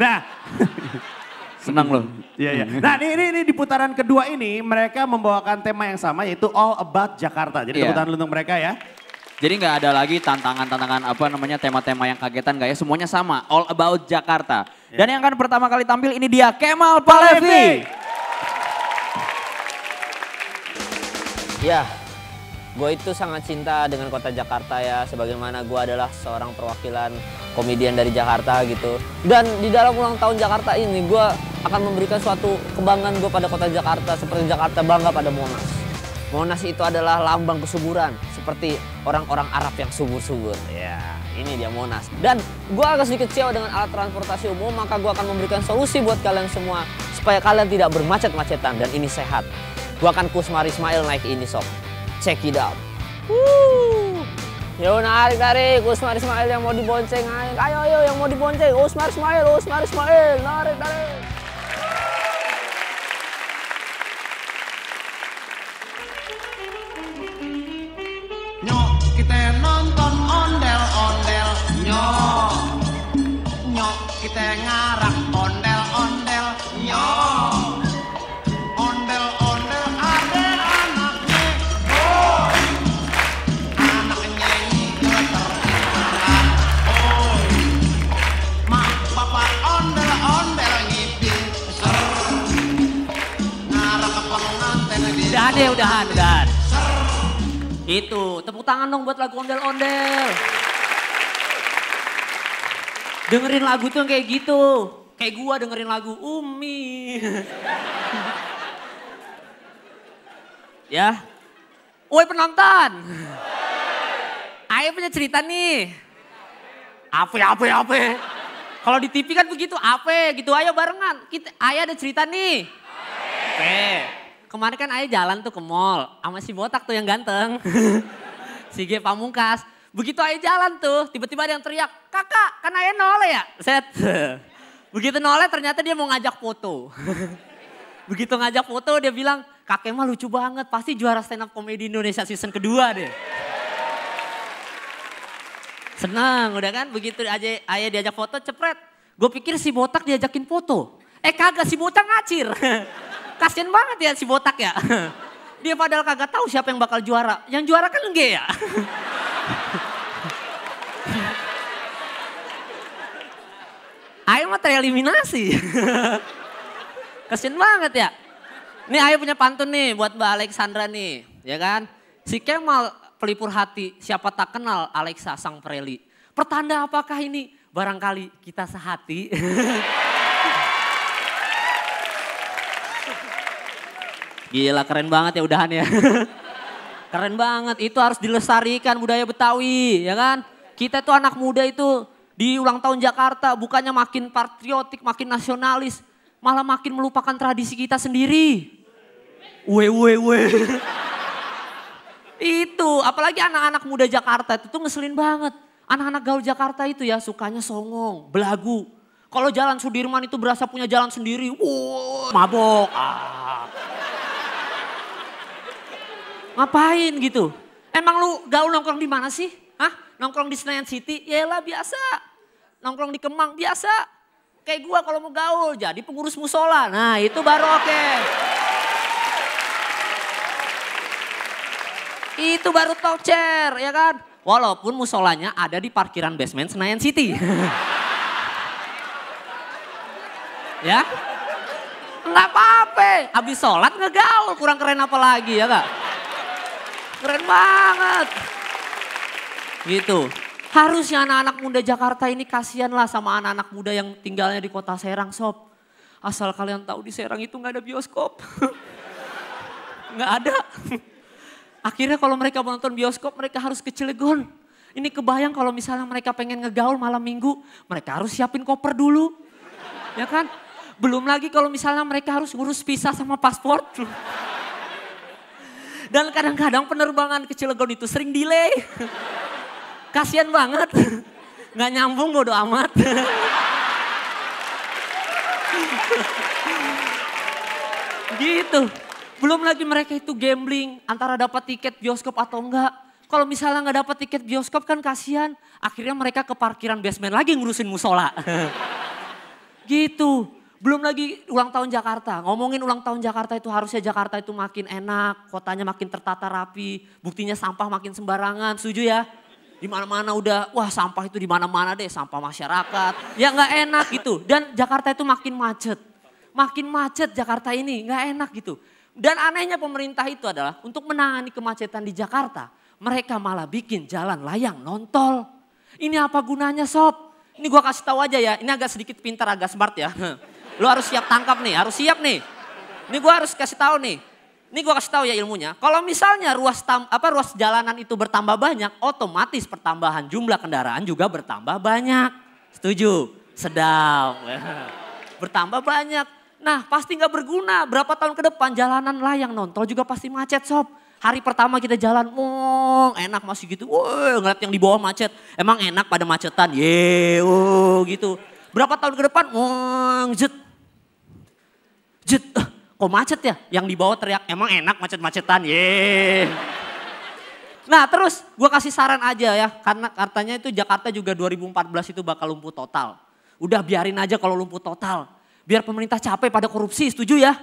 Nah, Senang loh. iya iya. Nah ini di putaran kedua ini mereka membawakan tema yang sama yaitu All About Jakarta. Jadi tepuk tangan untuk mereka ya. Jadi nggak ada lagi tantangan-tantangan apa namanya tema-tema yang kagetan gak ya, semuanya sama, All About Jakarta. Dan yang akan pertama kali tampil ini dia Kemal Palevi. Ya, gue itu sangat cinta dengan kota Jakarta ya, sebagaimana gue adalah seorang perwakilan komedian dari Jakarta gitu. Dan di dalam ulang tahun Jakarta ini gue akan memberikan suatu kebanggaan gue pada kota Jakarta, seperti Jakarta bangga pada Monas. Monas itu adalah lambang kesuburan, seperti orang-orang Arab yang subur-subur. Ya, ini dia Monas. Dan gue agak sedikit kecewa dengan alat transportasi umum, maka gue akan memberikan solusi buat kalian semua, supaya kalian tidak bermacet-macetan dan ini sehat. Gue akan Kusmar Ismail naik ini sob. Check it out. Yo narik Kusmar Ismail yang mau dibonceng. Ayo yang mau dibonceng. Kusmar Ismail, narik. Nyok kita nonton ondel-ondel. Nyok kita ngarak ondel-ondel. Nyok ondel-ondel ada anaknya. Anaknya nyeter ibarat. Mak bapak ondel-ondel ngipin. Ngarak pengantin di. Udahan deh, udahan. Itu, tepuk tangan dong buat lagu ondel-ondel. Dengerin lagu tuh yang kayak gitu. Kayak gua dengerin lagu Umi. Ya. Woi penonton. Ayo punya cerita nih. Apa? Kalau di TV kan begitu, apa gitu. Ayo barengan. Ayo ada cerita nih. Oke. Kemarin kan Ayah jalan tuh ke mall sama si botak tuh yang ganteng. Si G Pamungkas. Begitu Ayah jalan tuh, tiba-tiba ada yang teriak, "Kakak, kan Ayah noleh ya?" Set. Begitu noleh ternyata dia mau ngajak foto. Begitu ngajak foto dia bilang, "Kakek mah lucu banget, pasti juara stand up comedy Indonesia season kedua deh." Senang udah kan, begitu aja Ayah diajak foto cepret. Gue pikir si botak diajakin foto. Kagak, si bocah ngacir. Kasian banget ya si botak ya. Dia padahal kagak tahu siapa yang bakal juara. Yang juara kan enggak ya. Ayo mah tereliminasi. Kasian banget ya. Nih Ayo punya pantun nih buat Mbak Alexandra nih. Ya kan. Si Kemal pelipur hati. Siapa tak kenal Alexa sang preli. Pertanda apakah ini? Barangkali kita sehati. Gila keren banget ya udahan ya. Keren banget, itu harus dilestarikan budaya Betawi ya kan. Kita tuh anak muda itu di ulang tahun Jakarta bukannya makin patriotik, makin nasionalis. Malah makin melupakan tradisi kita sendiri. Itu, apalagi anak-anak muda Jakarta itu tuh ngeselin banget. Anak-anak gaul Jakarta itu ya sukanya songong, belagu. Kalau jalan Sudirman itu berasa punya jalan sendiri. Mabok. Ngapain gitu? Emang lu gaul nongkrong di mana sih? Hah? Nongkrong di Senayan City? Yalah biasa. Nongkrong di Kemang biasa. Kayak gua kalau mau gaul jadi pengurus musola. Nah itu baru oke. Itu baru talk chair ya kan? Walaupun musolanya ada di parkiran basement Senayan City. Ya? Enggak apa-apa. Habis sholat ngegaul kurang keren apa lagi ya kak? Keren banget. Gitu. Harusnya anak-anak muda Jakarta ini kasihan lah sama anak-anak muda yang tinggalnya di kota Serang sob. Asal kalian tahu di Serang itu gak ada bioskop. Gak ada. Akhirnya kalau mereka menonton bioskop mereka harus ke Cilegon. Ini kebayang kalau misalnya mereka pengen ngegaul malam minggu. Mereka harus siapin koper dulu. Ya kan? Belum lagi kalau misalnya mereka harus ngurus visa sama paspor. Dan kadang-kadang penerbangan ke Cilegon itu sering delay. Kasian banget. Nggak nyambung bodo amat. Gitu. Belum lagi mereka itu gambling antara dapat tiket bioskop atau enggak. Kalau misalnya nggak dapat tiket bioskop kan kasihan. Akhirnya mereka ke parkiran basement lagi ngurusin musola. Gitu. Belum lagi ulang tahun Jakarta. Ngomongin ulang tahun Jakarta itu harusnya Jakarta itu makin enak, kotanya makin tertata rapi, buktinya sampah makin sembarangan, setuju ya? Di mana-mana udah, wah sampah itu di mana-mana deh, sampah masyarakat. Ya nggak enak gitu. Dan Jakarta itu makin macet. Makin macet Jakarta ini, nggak enak gitu. Dan anehnya pemerintah itu adalah untuk menangani kemacetan di Jakarta, mereka malah bikin jalan layang nontol. Ini apa gunanya sob? Ini gua kasih tahu aja ya, ini agak sedikit pintar, agak smart ya. Lu harus siap tangkap nih, harus siap nih. Ini gua harus kasih tahu nih. Ini gua kasih tahu ya ilmunya. Kalau misalnya ruas jalanan itu bertambah banyak, otomatis pertambahan jumlah kendaraan juga bertambah banyak. Setuju? Sedap. Bertambah banyak. Nah, pasti nggak berguna. Berapa tahun ke depan jalanan layang nontol juga pasti macet sob. Hari pertama kita jalan, enak masih gitu. Ngeliat yang di bawah macet. Emang enak pada macetan? Gitu. Berapa tahun ke depan, jet. Kok macet ya? Yang di bawah teriak, emang enak macet-macetan, Nah terus gue kasih saran aja ya, karena katanya itu Jakarta juga 2014 itu bakal lumpuh total. Udah biarin aja kalau lumpuh total. Biar pemerintah capek pada korupsi, setuju ya?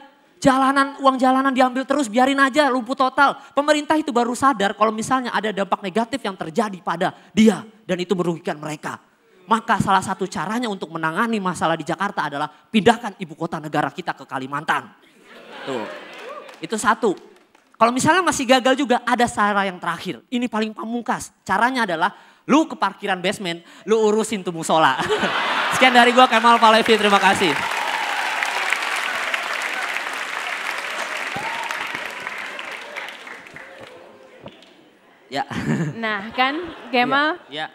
Uang jalanan diambil terus, biarin aja lumpuh total. Pemerintah itu baru sadar kalau misalnya ada dampak negatif yang terjadi pada dia. Dan itu merugikan mereka. Maka salah satu caranya untuk menangani masalah di Jakarta adalah pindahkan ibu kota negara kita ke Kalimantan. Tuh, itu satu. Kalau misalnya masih gagal juga ada cara yang terakhir. Ini paling pamungkas. Caranya adalah lu ke parkiran basement, lu urusin tuh musola. Sekian dari gua Kemal Palevi, terima kasih. Ya. Nah kan Kemal, Ya.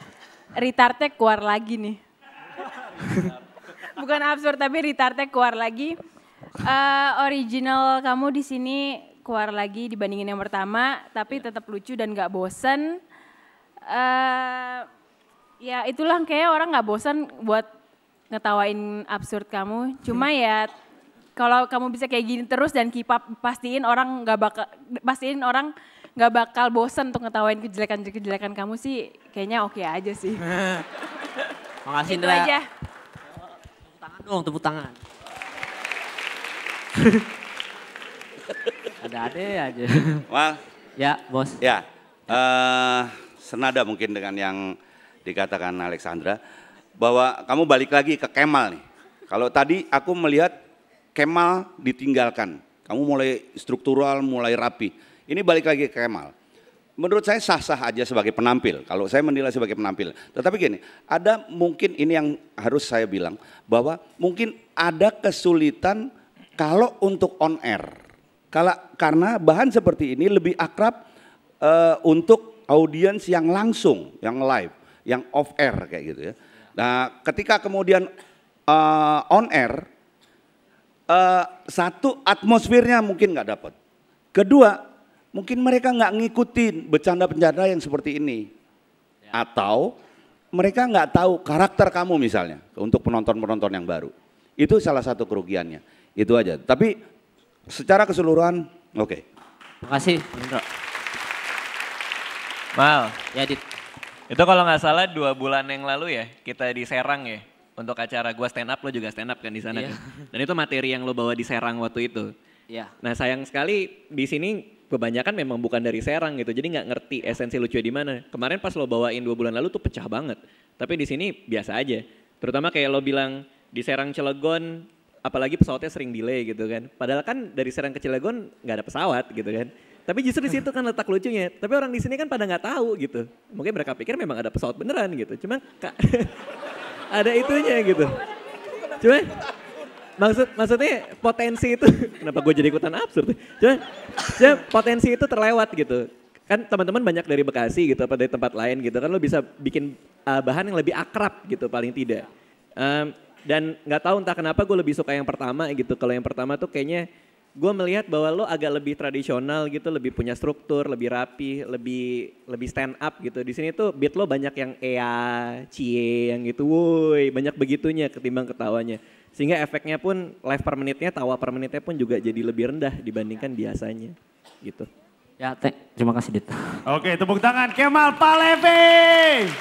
retardnya keluar lagi nih. Bukan absurd tapi retardnya keluar lagi. Original kamu di sini keluar lagi dibandingin yang pertama, tapi tetap lucu dan gak bosen. Ya itulah kayak orang gak bosen buat ngetawain absurd kamu. Cuma ya kalau kamu bisa kayak gini terus dan keep up, pastiin orang gak bakal bosen untuk ngetawain kejelekan kamu sih. Kayaknya oke aja sih. Makasih Itu Indra. aja. Tepuk tangan dong, tepuk tangan. Ada aja. Mal, Ya bos. ya, senada mungkin dengan yang dikatakan Alexandra, bahwa kamu balik lagi ke Kemal nih. Kalau tadi aku melihat Kemal ditinggalkan, kamu mulai struktural, mulai rapi. Ini balik lagi ke Kemal. Menurut saya sah-sah aja sebagai penampil, kalau saya menilai sebagai penampil. Tetapi gini, ada mungkin ini yang harus saya bilang, bahwa mungkin ada kesulitan kalau untuk on air. Karena bahan seperti ini lebih akrab untuk audiens yang langsung, yang live, yang off air kayak gitu ya. Nah ketika kemudian on air, satu atmosfernya mungkin nggak dapat. Kedua, mungkin mereka nggak ngikutin bercanda-bercanda yang seperti ini. Atau mereka nggak tahu karakter kamu misalnya untuk penonton-penonton yang baru. Itu salah satu kerugiannya. Itu aja. Tapi secara keseluruhan oke. Makasih Indra. Mal, Ya Dit. itu kalau nggak salah 2 bulan yang lalu ya kita di Serang ya. Untuk acara gua stand up, lo juga stand up kan di sana Iya. kan. Dan itu materi yang lo bawa di Serang waktu itu. Ya. Nah sayang sekali di sini kebanyakan memang bukan dari Serang gitu. Jadi nggak ngerti esensi lucu di mana. Kemarin pas lo bawain 2 bulan lalu tuh pecah banget. Tapi di sini biasa aja. Terutama kayak lo bilang di Serang Cilegon, apalagi pesawatnya sering delay gitu kan. Padahal kan dari Serang ke Cilegon nggak ada pesawat gitu kan. Tapi justru di situ kan letak lucunya. Tapi orang di sini kan pada nggak tahu gitu. Mungkin mereka pikir memang ada pesawat beneran gitu. Cuma ada itunya gitu. Cuma maksudnya potensi itu, kenapa gue jadi ikutan absurd? Cuma potensi itu terlewat gitu. Kan teman-teman banyak dari Bekasi gitu, apa dari tempat lain gitu kan lo bisa bikin bahan yang lebih akrab gitu paling tidak. Dan nggak tahu entah kenapa gue lebih suka yang pertama gitu. Kalau yang pertama tuh kayaknya gue melihat bahwa lo agak lebih tradisional gitu, lebih punya struktur, lebih rapi, lebih stand up gitu. Di sini tuh beat lo banyak yang cie yang gitu, woi banyak begitunya ketimbang ketawanya. Sehingga efeknya pun live per menitnya, tawa per menitnya pun juga jadi lebih rendah dibandingkan biasanya gitu. Ya terima kasih Dit. Oke, tepuk tangan Kemal Palevi.